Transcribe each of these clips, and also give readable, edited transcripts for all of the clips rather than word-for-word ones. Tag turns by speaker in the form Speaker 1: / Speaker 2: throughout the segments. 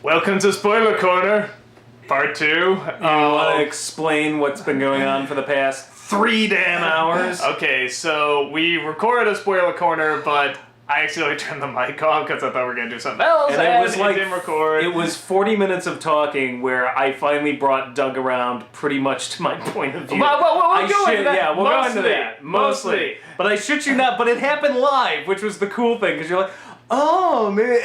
Speaker 1: Welcome to Spoiler Corner, Part 2. You
Speaker 2: want to explain what's been going on for the past 3 damn hours?
Speaker 1: Okay, so we recorded a Spoiler Corner, but I accidentally turned the mic off because I thought we were going to do something else, and it was like, it didn't record.
Speaker 2: It was 40 minutes of talking where I finally brought Doug around pretty much to my point of view.
Speaker 1: We'll go into that.
Speaker 2: Yeah, we'll go into that. Mostly. But I shit you not, but it happened live, which was the cool thing, because you're like, oh, man,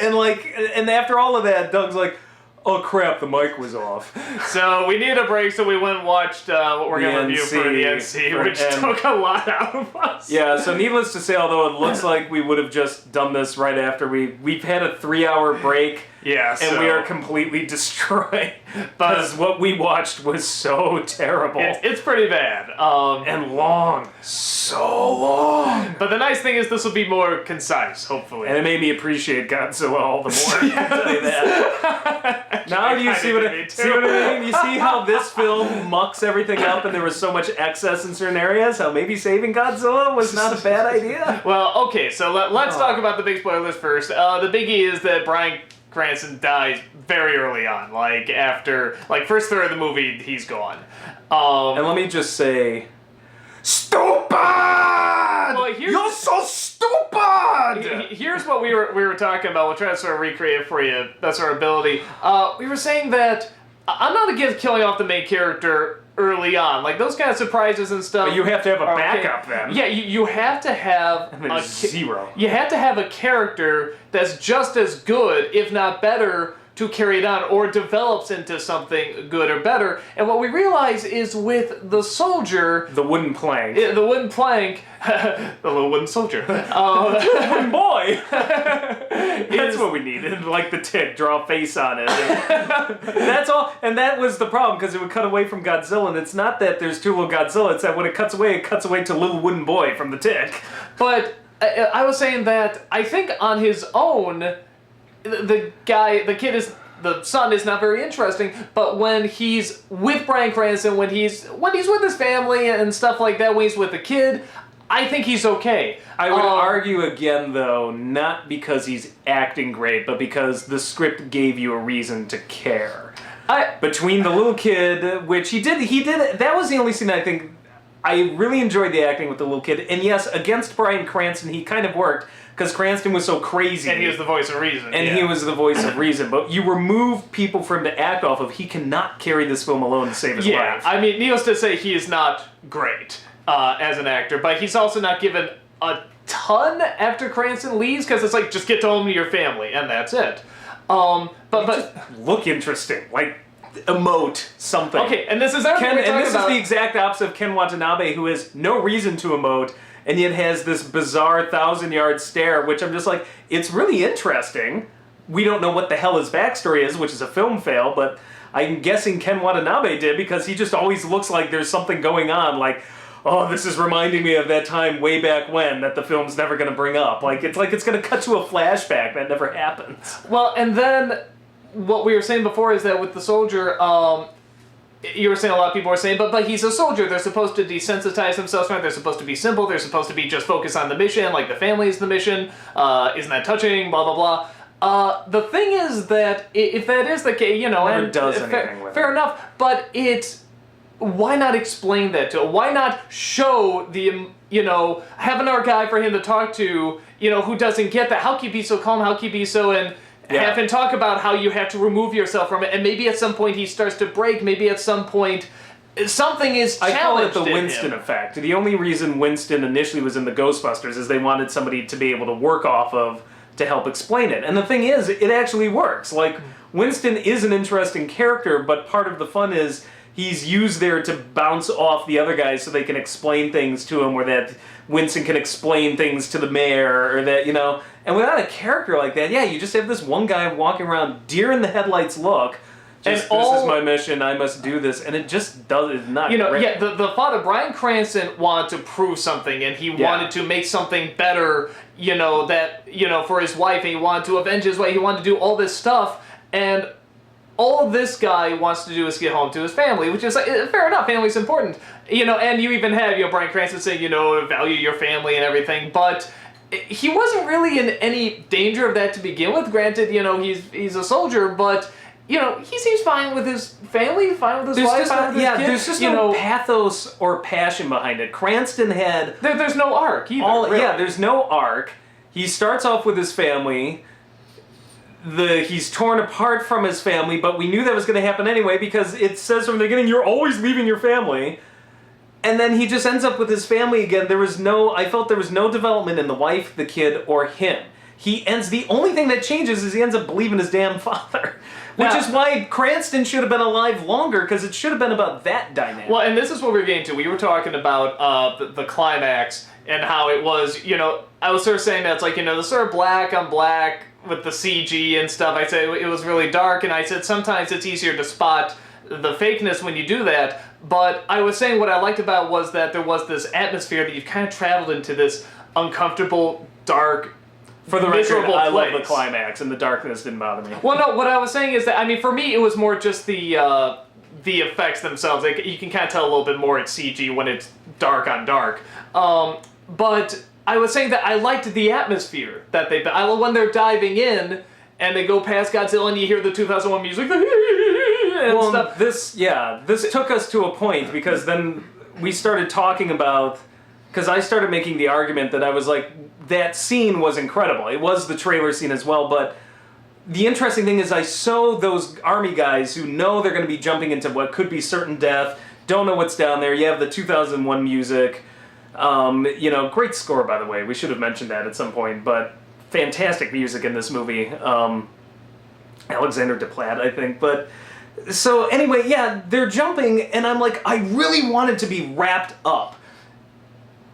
Speaker 2: and after all of that, Doug's like, oh crap, the mic was off.
Speaker 1: So we needed a break, so we went and watched what we're going to review for the NC, which took a lot out of us.
Speaker 2: Yeah, so needless to say, although it looks like we would have just done this right after we've had a 3-hour break.
Speaker 1: Yeah,
Speaker 2: and we are completely destroyed because what we watched was so terrible.
Speaker 1: It's pretty bad.
Speaker 2: And long. So long.
Speaker 1: But the nice thing is this will be more concise, hopefully.
Speaker 2: And it made me appreciate Godzilla all the more. Yes. I can tell you that. Now do you see what I mean? You see how this film mucks everything up and there was so much excess in certain areas? How maybe saving Godzilla was not a bad idea?
Speaker 1: Well, okay, so let's talk about the big spoilers first. The biggie is that Bryan Cranston dies very early on, after first third of the movie, he's gone.
Speaker 2: And let me just say, stupid! Well, you're so stupid!
Speaker 1: Here's what we were talking about. We'll try to sort of recreate it for you. That's our ability. We were saying that I'm not against killing off the main character early on, those kind of surprises and stuff.
Speaker 2: But you have to have a backup then.
Speaker 1: Yeah, you have to have
Speaker 2: zero.
Speaker 1: You have to have a character that's just as good, if not better, to carry it on, or develops into something good or better. And what we realize is with the soldier...
Speaker 2: The wooden plank.
Speaker 1: The wooden plank. The little wooden soldier.
Speaker 2: Wooden boy! That's what we needed. The tick, draw a face on it. That's all. And that was the problem, because it would cut away from Godzilla, and it's not that there's two little Godzilla, it's that when it cuts away to little wooden boy from the tick.
Speaker 1: But I was saying that I think on his own... The son is not very interesting, but when he's with Bryan Cranston, when he's with his family and stuff like that, when he's with the kid, I think he's okay.
Speaker 2: I would argue again, though, not because he's acting great, but because the script gave you a reason to care. Between the little kid, which he did, that was the only scene I think, I really enjoyed the acting with the little kid, and yes, against Bryan Cranston, he kind of worked, because Cranston was so crazy.
Speaker 1: And he was the voice of reason.
Speaker 2: And he was the voice of reason. But you remove people for him to act off of, he cannot carry this film alone to save his life.
Speaker 1: Yeah, I mean, needless to say, he is not great as an actor, but he's also not given a ton after Cranston leaves, because it's just get home to your family, and that's it. But
Speaker 2: just look interesting, emote something.
Speaker 1: Okay, and this is everything we're talking about.
Speaker 2: And this is the exact opposite of Ken Watanabe, who has no reason to emote, and yet has this bizarre 1,000-yard stare, which I'm just like, it's really interesting. We don't know what the hell his backstory is, which is a film fail, but I'm guessing Ken Watanabe did, because he just always looks like there's something going on, oh, this is reminding me of that time way back when that the film's never going to bring up. It's going to cut to a flashback that never happens.
Speaker 1: Well, and then what we were saying before is that with the soldier, you were saying a lot of people were saying, but he's a soldier. They're supposed to desensitize themselves from it. They're supposed to be simple. They're supposed to be just focused on the mission, the family is the mission. Isn't that touching? Blah, blah, blah. The thing is that if that is the case,
Speaker 2: Never does anything with it.
Speaker 1: Fair enough, but why not explain that to him? Why not show having our guy for him to talk to, who doesn't get that? How can you be so calm? How can you be so... Have him talk about how you have to remove yourself from it, and maybe at some point he starts to break, maybe at some point something is challenged.
Speaker 2: I call it the Winston effect. The only reason Winston initially was in the Ghostbusters is they wanted somebody to be able to work off of to help explain it. And the thing is, it actually works. Winston is an interesting character, but part of the fun is he's used there to bounce off the other guys so they can explain things to him, or that Winston can explain things to the mayor, or that, And without a character like that, you just have this one guy walking around, deer in the headlights look, this is my mission, I must do this, and it just it's not great.
Speaker 1: Yeah, the thought of Bryan Cranston wanted to prove something, and he wanted to make something better, for his wife, and he wanted to avenge his wife, he wanted to do all this stuff, and all this guy wants to do is get home to his family, which is fair enough, family's important. And you even have, Bryan Cranston saying, value your family and everything, but he wasn't really in any danger of that to begin with. Granted, he's a soldier, but he seems fine with his family, fine with his wife, fine with his kids.
Speaker 2: There's just no pathos or passion behind it. Cranston had...
Speaker 1: There's no arc either, really.
Speaker 2: Yeah, there's no arc. He starts off with his family. He's torn apart from his family, but we knew that was going to happen anyway because it says from the beginning, you're always leaving your family. And then he just ends up with his family again. I felt there was no development in the wife, the kid, or him. The only thing that changes is he ends up believing his damn father. Which is why Cranston should have been alive longer, because it should have been about that dynamic.
Speaker 1: Well, and this is what we're getting to. We were talking about the climax and how it was, I was sort of saying that it's like, the sort of black on black with the CG and stuff. I said it was really dark, and I said sometimes it's easier to spot the fakeness when you do that. But I was saying what I liked about it was that there was this atmosphere that you've kind of traveled into this uncomfortable, dark,
Speaker 2: for the record, I
Speaker 1: place.
Speaker 2: love the climax, and the darkness didn't bother me.
Speaker 1: Well, no, what I was saying is that, for me, it was more just the effects themselves. Like, you can kind of tell a little bit more it's CG when it's dark on dark. But I was saying that I liked the atmosphere that I love when they're diving in, and they go past Godzilla, and you hear the 2001 music, and stuff.
Speaker 2: This took us to a point, because then we started talking about... Because I started making the argument that I was like, that scene was incredible. It was the trailer scene as well, but the interesting thing is I saw those army guys who know they're going to be jumping into what could be certain death, don't know what's down there. You have the 2001 music. Great score, by the way. We should have mentioned that at some point, but fantastic music in this movie. Alexander Desplat, I think. But so anyway, they're jumping, and I'm like, I really wanted to be wrapped up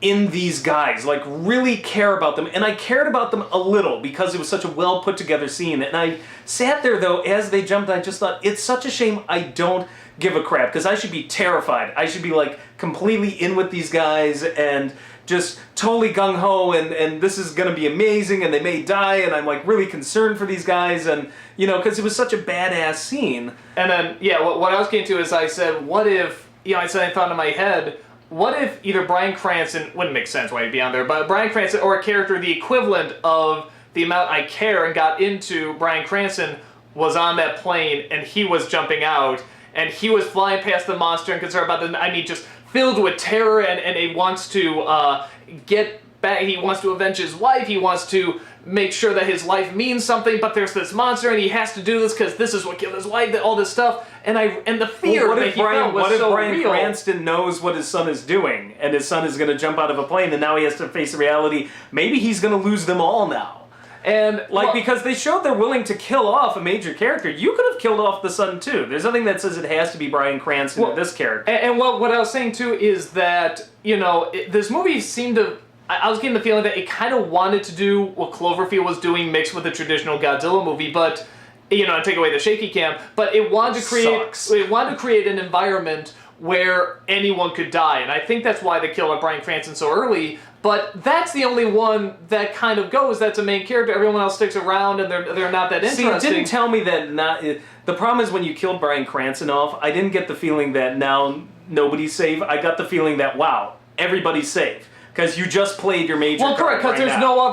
Speaker 2: in these guys, like really care about them, and I cared about them a little because it was such a well put together scene, and I sat there though as they jumped, I just thought, it's such a shame I don't give a crap, because I should be terrified. I should be like completely in with these guys and just totally gung-ho, and this is gonna be amazing, and they may die, and I'm like really concerned for these guys, and because it was such a badass scene.
Speaker 1: And then what I was getting to is I said, what if, I thought in my head, what if either Bryan Cranston, wouldn't make sense why he'd be on there, but Bryan Cranston or a character the equivalent of the amount I care and got into Bryan Cranston was on that plane, and he was jumping out, and he was flying past the monster and concerned about just filled with terror, and he wants to get back, he wants to avenge his wife, he wants to make sure that his life means something, but there's this monster and he has to do this because this is what killed his wife, all this stuff, and the fear that he felt was so real.
Speaker 2: What if Bryan Cranston knows what his son is doing, and his son is going to jump out of a plane, and now he has to face the reality, maybe he's going to lose them all now. And, because they showed they're willing to kill off a major character. You could have killed off the son, too. There's nothing that says it has to be Bryan Cranston or this character.
Speaker 1: And what I was saying, too, is that, this movie seemed to... I was getting the feeling that it kind of wanted to do what Cloverfield was doing mixed with a traditional Godzilla movie, but, take away the shaky cam, but it wanted to create an environment where anyone could die, and I think that's why they killed Bryan Cranston so early, but that's the only one that kind of goes, that's a main character, everyone else sticks around and they're not that interesting.
Speaker 2: See, it didn't tell me that the problem is when you killed Bryan Cranston off, I didn't get the feeling that now nobody's safe, I got the feeling that, wow, everybody's safe. Because you just played your major card.
Speaker 1: Well, correct, because there's no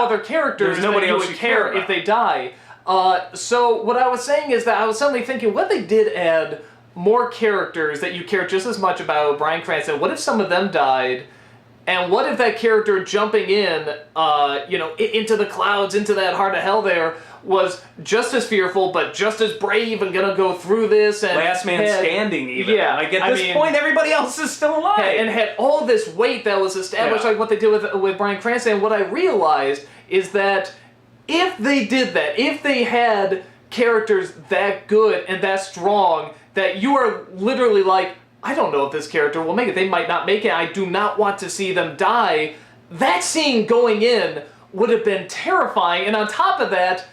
Speaker 1: other characters
Speaker 2: there's nobody
Speaker 1: that you
Speaker 2: else
Speaker 1: would care if they die. So what I was saying is that I was suddenly thinking, what if they did add more characters that you care just as much about Bryan Cranston? What if some of them died? And what if that character jumping in, into the clouds, into that heart of hell there, was just as fearful, but just as brave and gonna go through this, and
Speaker 2: last man standing even.
Speaker 1: Yeah,
Speaker 2: like at this point, everybody else is still alive,
Speaker 1: and had all this weight that was established, like what they did with Bryan Cranston. And what I realized is that if they did that, if they had characters that good and that strong, that you are literally like, I don't know if this character will make it. They might not make it. I do not want to see them die. That scene going in would have been terrifying, and on top of that,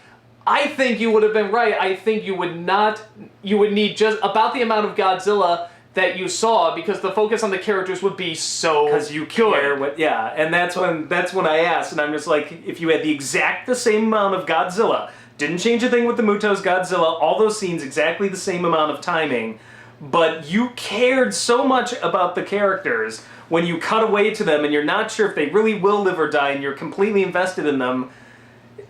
Speaker 1: I think you would have been right. I think you would need just about the amount of Godzilla that you saw, because the focus on the characters would be so
Speaker 2: because you care and that's when I asked, and I'm just like, if you had the same amount of Godzilla, didn't change a thing with the Muto's Godzilla, all those scenes exactly the same amount of timing, but you cared so much about the characters when you cut away to them and you're not sure if they really will live or die and you're completely invested in them,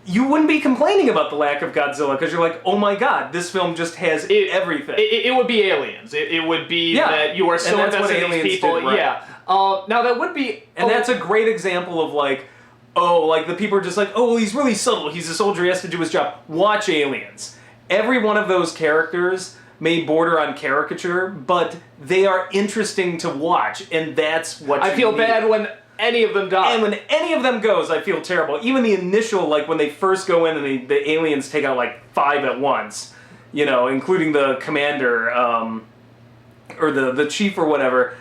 Speaker 2: you wouldn't be complaining about the lack of Godzilla because you're like, oh my god, this film just has everything.
Speaker 1: It would be Aliens. It would be that you are so invested in these people.
Speaker 2: Did, right.
Speaker 1: Yeah. Now that would be...
Speaker 2: And that's a great example of like, oh, like the people are just like, oh, well, he's really subtle. He's a soldier. He has to do his job. Watch Aliens. Every one of those characters may border on caricature, but they are interesting to watch, and that's what
Speaker 1: I feel bad when any of them die.
Speaker 2: And when any of them goes, I feel terrible. Even the initial, like when they first go in and the aliens take out like 5 at once, you know, including the commander, or the chief or whatever,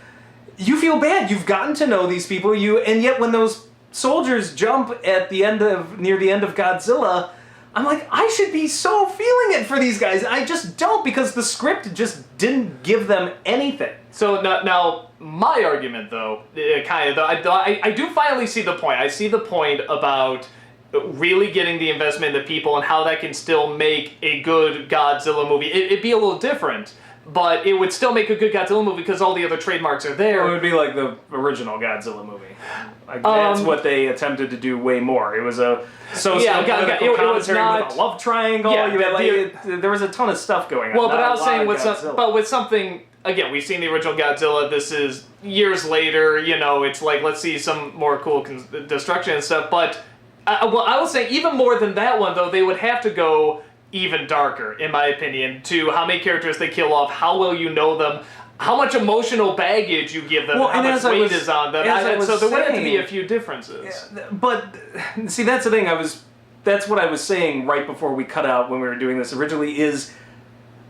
Speaker 2: you feel bad. You've gotten to know these people, and yet when those soldiers jump at the end of, near the end of Godzilla, I'm like, I should be so feeling it for these guys. I just don't, because the script just didn't give them anything.
Speaker 1: So now my argument, though, I do finally see the point. I see the point about really getting the investment in the people and how that can still make a good Godzilla movie. It'd be a little different, but it would still make a good Godzilla movie because all the other trademarks are there.
Speaker 2: It would be like the original Godzilla movie. Like, that's what they attempted to do way more. It was a socio-political commentary with a love triangle. Yeah, there was a ton of stuff going on.
Speaker 1: Well, but I was saying with something... Again, we've seen the original Godzilla. This is years later. You know, it's like, let's see some more cool destruction and stuff. But I will say, even more than that one, though, they would have to go even darker, in my opinion, to how many characters they kill off, how well you know them, how much emotional baggage you give them, how much weight is on them. So there would have to be a few differences.
Speaker 2: Yeah, but, see, that's the thing. That's what I was saying right before we cut out when we were doing this originally, is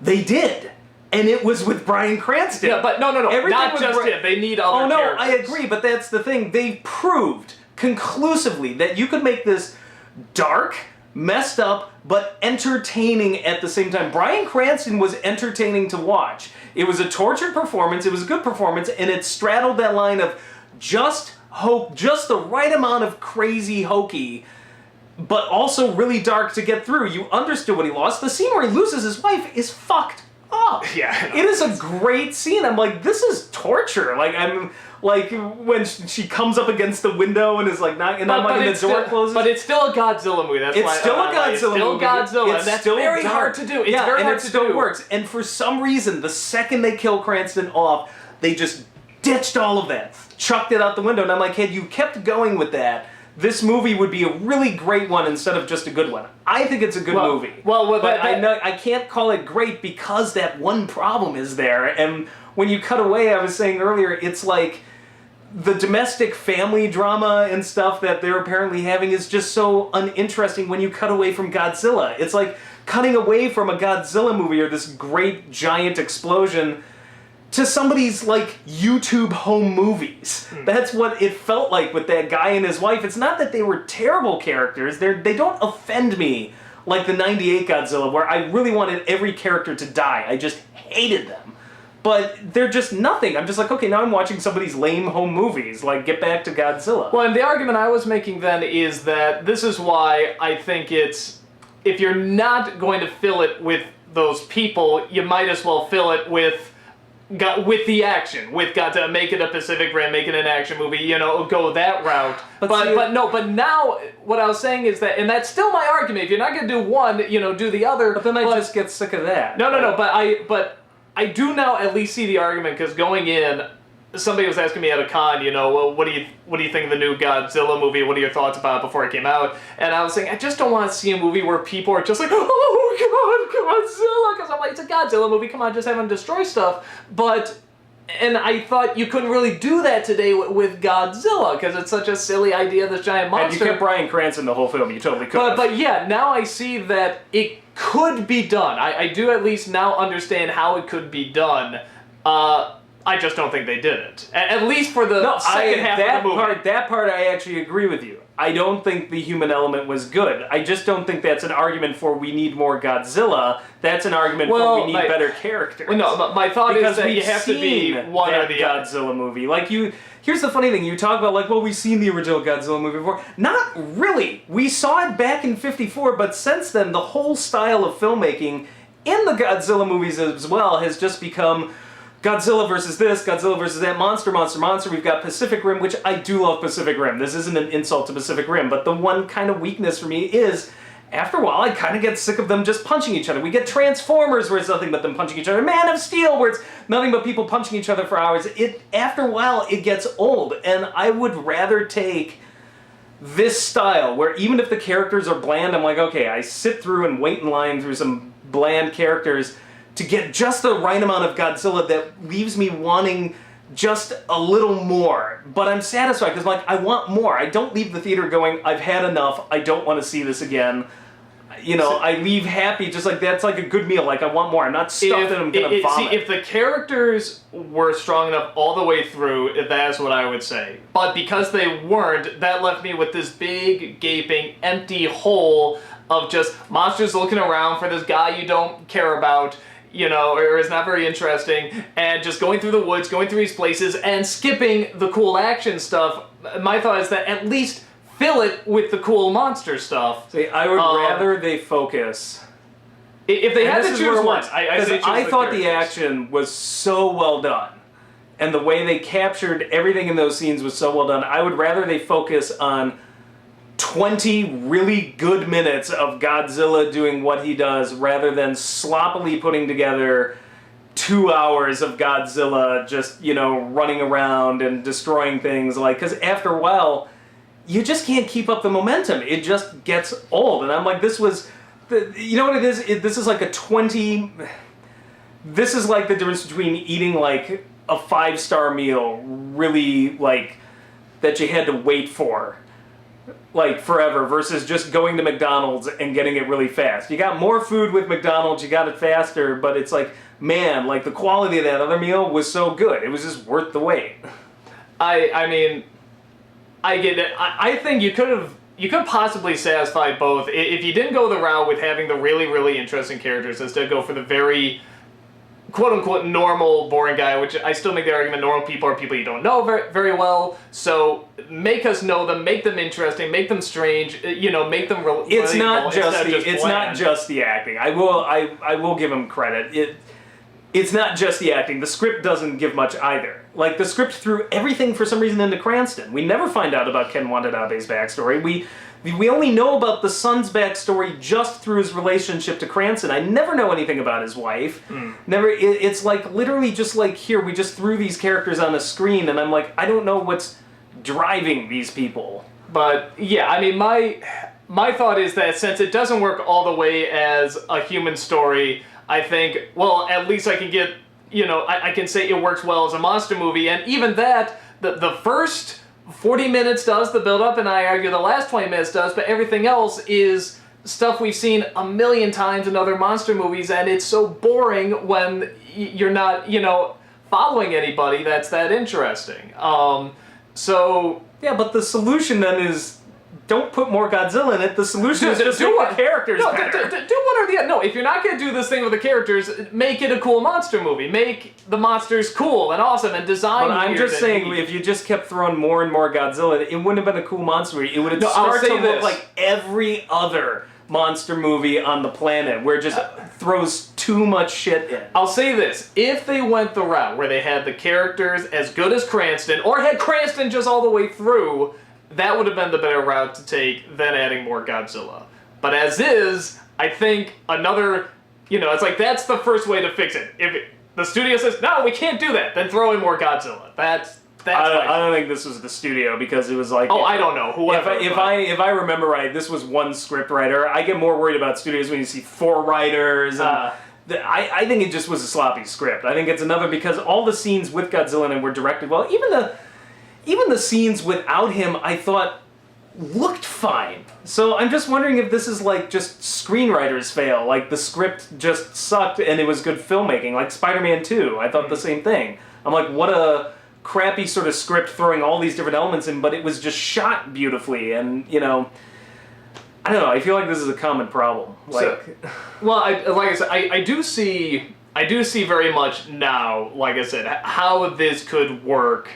Speaker 2: they did. And it was with Bryan Cranston.
Speaker 1: Yeah, but no,
Speaker 2: everything
Speaker 1: not just him. They need other characters.
Speaker 2: I agree, but that's the thing. They proved conclusively that you could make this dark, messed up, but entertaining at the same time. Bryan Cranston was entertaining to watch. It was a tortured performance, it was a good performance, and it straddled that line of just hope, just the right amount of crazy hokey, but also really dark to get through. You understood what he lost. The scene where he loses his wife is fucked up.
Speaker 1: Yeah,
Speaker 2: it is a great scene. I'm like, this is torture. Like, I'm like, when she comes up against the window and is like, and the door closes.
Speaker 1: But it's still a Godzilla movie. That's
Speaker 2: it's
Speaker 1: why
Speaker 2: still a Godzilla movie.
Speaker 1: It's still Godzilla. That's
Speaker 2: still
Speaker 1: very hard to do. It's very hard to do.
Speaker 2: It still works. And for some reason, the second they kill Cranston off, they just ditched all of that, chucked it out the window. And I'm like, had you kept going with that, this movie would be a really great one instead of just a good one. I think it's a good movie. But I can't call it great because that one problem is there. And when you cut away, I was saying earlier, it's like the domestic family drama and stuff that they're apparently having is just so uninteresting when you cut away from Godzilla. It's like cutting away from a Godzilla movie or this great giant explosion to somebody's, like, YouTube home movies. That's what it felt like with that guy and his wife. It's not that they were terrible characters. They don't offend me like the 98 Godzilla, where I really wanted every character to die. I just hated them. But they're just nothing. I'm just like, okay, now I'm watching somebody's lame home movies. Like, get back to Godzilla.
Speaker 1: Well, and the argument I was making then is that this is why I think it's... If you're not going to fill it with those people, you might as well fill it with the action, to make it a Pacific Rim, make it an action movie, you know, go that route. But now what I was saying is that, and that's still my argument. If you're not going to do one, you know, do the other.
Speaker 2: But then I just get sick of that.
Speaker 1: No. But I do now at least see the argument, because going in, somebody was asking me at a con, you know, well, what do you think of the new Godzilla movie? What are your thoughts about it before it came out? And I was saying, I just don't want to see a movie where people are just like, oh God, Godzilla, because I'm like, it's a Godzilla movie, come on, just have him destroy stuff. And I thought you couldn't really do that today with Godzilla, because it's such a silly idea, this giant monster.
Speaker 2: And you kept Bryan Cranston the whole film, you totally could.
Speaker 1: But yeah, now I see that it could be done. I do at least now understand how it could be done. I just don't think they did it. At least for the second half of the movie.
Speaker 2: That part I actually agree with you. I don't think the human element was good. I just don't think that's an argument for we need more Godzilla. That's an argument for we need better characters.
Speaker 1: Well, no, my thought is that you have to be one or the other.
Speaker 2: Godzilla movie. Like, here's the funny thing. You talk about, like, well, we've seen the original Godzilla movie before. Not really. We saw it back in '54, but since then, the whole style of filmmaking in the Godzilla movies as well has just become Godzilla versus this, Godzilla versus that, monster. We've got Pacific Rim, which I do love Pacific Rim. This isn't an insult to Pacific Rim, but the one kind of weakness for me is, after a while, I kind of get sick of them just punching each other. We get Transformers, where it's nothing but them punching each other. Man of Steel, where it's nothing but people punching each other for hours. After a while, it gets old, and I would rather take this style, where even if the characters are bland, I'm like, okay, I sit through and wait in line through some bland characters to get just the right amount of Godzilla that leaves me wanting just a little more. But I'm satisfied, because like, I want more. I don't leave the theater going, I've had enough, I don't want to see this again. You know, I leave happy, just like, that's like a good meal, like I want more. I'm not stuffed and I'm gonna vomit.
Speaker 1: See, if the characters were strong enough all the way through, that's what I would say. But because they weren't, that left me with this big, gaping, empty hole of just monsters looking around for this guy you don't care about, you know, or is not very interesting, and just going through the woods, going through these places, and skipping the cool action stuff. My thought is that at least fill it with the cool monster stuff.
Speaker 2: See, I would rather they focus.
Speaker 1: If they had to choose one,
Speaker 2: I thought the action was so well done, and the way they captured everything in those scenes was so well done. I would rather they focus on 20 really good minutes of Godzilla doing what he does, rather than sloppily putting together 2 hours of Godzilla just, you know, running around and destroying things. Like, because after a while, you just can't keep up the momentum. It just gets old. And I'm like, this was, you know what it is? This is like a 20, this is like the difference between eating like a 5-star meal, really like, that you had to wait for, like forever, versus just going to McDonald's and getting it really fast. You got more food with McDonald's, you got it faster, but it's like, man, like the quality of that other meal was so good. It was just worth the wait.
Speaker 1: I mean, I get it. I think you could possibly satisfy both if you didn't go the route with having the really, really interesting characters, instead go for the very quote-unquote normal, boring guy, which I still make the argument normal people are people you don't know very, very well, so make us know them, make them interesting, make them strange, you know, make them
Speaker 2: it's not just the acting. I will give him credit. It's not just the acting. The script doesn't give much either. Like, the script threw everything for some reason into Cranston. We never find out about Ken Watanabe's backstory. We only know about the son's backstory just through his relationship to Cranston. I never know anything about his wife. Never. It's like literally just like, here, we just threw these characters on a screen, and I'm like, I don't know what's driving these people.
Speaker 1: But yeah, I mean, my thought is that since it doesn't work all the way as a human story, I think, well, at least I can get, you know, I can say it works well as a monster movie, and even that, the first 40 minutes does the build-up, and I argue the last 20 minutes does, but everything else is stuff we've seen a million times in other monster movies, and it's so boring when you're not, you know, following anybody that's that interesting. So...
Speaker 2: Yeah, but the solution then is, don't put more Godzilla in it. The solution is just make the characters better.
Speaker 1: Do one or the other. No, if you're not going to do this thing with the characters, make it a cool monster movie. Make the monsters cool and awesome and design.
Speaker 2: But I'm just saying, if you just kept throwing more and more Godzilla, it wouldn't have been a cool monster movie. It would have started to look like every other monster movie on the planet, where it just throws too much shit in.
Speaker 1: I'll say this. If they went the route where they had the characters as good as Cranston, or had Cranston just all the way through, that would have been the better route to take than adding more Godzilla. But as is, I think another, you know, it's like, that's the first way to fix it. If the studio says, no, we can't do that, then throw in more Godzilla. That's
Speaker 2: I don't think this was the studio, because it was like...
Speaker 1: Oh, I don't know. Whoever.
Speaker 2: If I remember right, this was one script writer. I get more worried about studios when you see 4 writers. And I think it just was a sloppy script. I think it's another, because all the scenes with Godzilla in it were directed well. Even the scenes without him, I thought, looked fine. So I'm just wondering if this is like just screenwriters fail. Like, the script just sucked and it was good filmmaking. Like Spider-Man 2, I thought the same thing. I'm like, what a crappy sort of script throwing all these different elements in, but it was just shot beautifully. And, you know, I don't know, I feel like this is a common problem. Like,
Speaker 1: well, like I said, I do see very much now, like I said, how this could work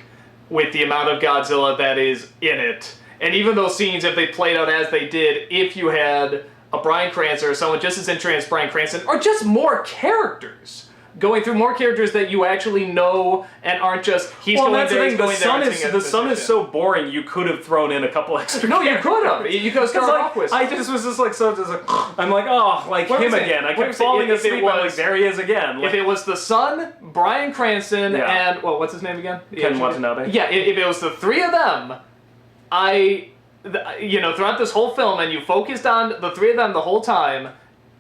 Speaker 1: with the amount of Godzilla that is in it. And even those scenes, if they played out as they did, if you had a Bryan Cranston or someone just as interesting as Bryan Cranston, or just more characters. going through more characters that you actually know and aren't just he's
Speaker 2: well,
Speaker 1: going
Speaker 2: that's
Speaker 1: there,
Speaker 2: the
Speaker 1: he's
Speaker 2: thing.
Speaker 1: going
Speaker 2: The son is so boring. You could have thrown in a couple extra.
Speaker 1: No, you
Speaker 2: characters.
Speaker 1: could have. You could have started
Speaker 2: Like,
Speaker 1: off with.
Speaker 2: I just was just like so. Just like I'm like, oh, like him again. I kept falling asleep. I'm like, there he is again.
Speaker 1: If it was the son, Bryan Cranston,
Speaker 2: Yeah.
Speaker 1: and what's his name again?
Speaker 2: Ken Watanabe.
Speaker 1: Yeah, if it was the three of them, throughout this whole film, and you focused on the three of them the whole time,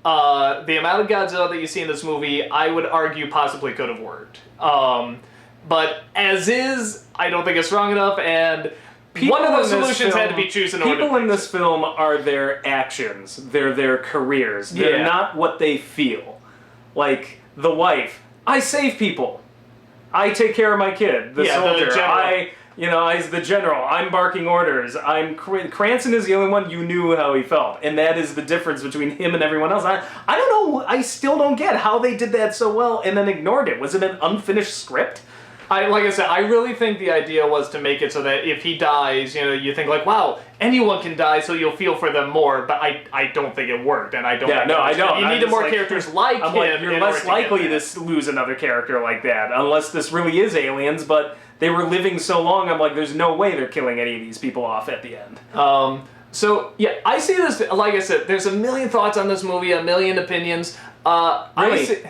Speaker 1: the amount of Godzilla that you see in this movie, I would argue possibly could have worked. But as is, I don't think it's strong enough, and one of those solutions had to be chosen.
Speaker 2: People in this film are their actions. They're their careers. They're not what they feel. Like, the wife, I save people. I take care of my kid. The soldier,
Speaker 1: the general.
Speaker 2: As the general, I'm barking orders. Cranston is the only one you knew how he felt, and that is the difference between him and everyone else. I don't know. I still don't get how they did that so well and then ignored it. Was it an unfinished script?
Speaker 1: Like I said, I really think the idea was to make it so that if he dies, you think like, wow, anyone can die, so you'll feel for them more. But I don't think it worked, and I don't.
Speaker 2: Yeah, no, I don't.
Speaker 1: You needed more characters like him.
Speaker 2: Like, you're less likely to lose another character like that, unless this really is aliens. But they were living so long, I'm like, there's no way they're killing any of these people off at the end.
Speaker 1: So yeah, I see this. Like I said, there's a million thoughts on this movie, a million opinions.
Speaker 2: Really?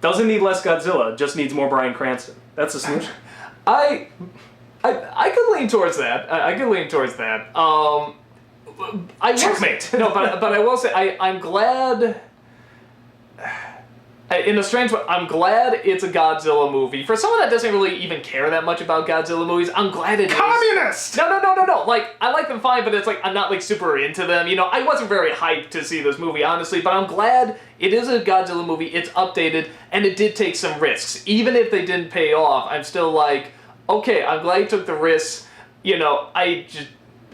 Speaker 2: Doesn't need less Godzilla, just needs more Bryan Cranston. That's the solution.
Speaker 1: I could lean towards that. I could lean towards that.
Speaker 2: Checkmate.
Speaker 1: No, but I will say I'm glad. In a strange way, I'm glad it's a Godzilla movie. For someone that doesn't really even care that much about Godzilla movies, I'm glad it is.
Speaker 2: Communist!
Speaker 1: No. Like, I like them fine, but it's like, I'm not, like, super into them. I wasn't very hyped to see this movie, honestly, but I'm glad it is a Godzilla movie, it's updated, and it did take some risks. Even if they didn't pay off, I'm still like, okay, I'm glad you took the risks.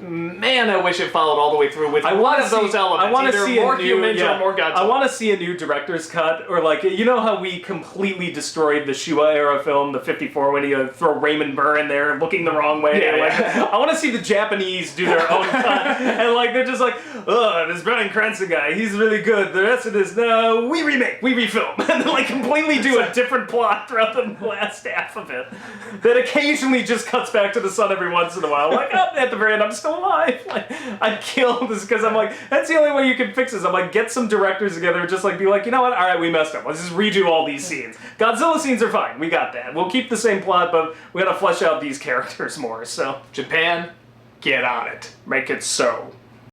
Speaker 1: Man, I wish it followed all the way through with one of those elements.
Speaker 2: I want to see
Speaker 1: more humans or more Godzilla.
Speaker 2: I want to see a new director's cut, or like, how we completely destroyed the Showa era film, the 54, when you throw Raymond Burr in there looking the wrong way. I want to see the Japanese do their own cut, and like they're just like, oh, this Bryan Cranston guy, he's really good. The rest of this, no, we remake, we refilm, and then like completely do a different plot throughout the last half of it. That occasionally just cuts back to the sun every once in a while. Like, oh, at the very end, I'm still alive. Like, I'd kill this because I'm like, that's the only way you can fix this. I'm like, get some directors together, just like be like, you know what? All right, we messed up. Let's just redo all these scenes. Godzilla scenes are fine. We got that. We'll keep the same plot, but we gotta flesh out these characters more. So,
Speaker 1: Japan, get on it.
Speaker 2: Make it so.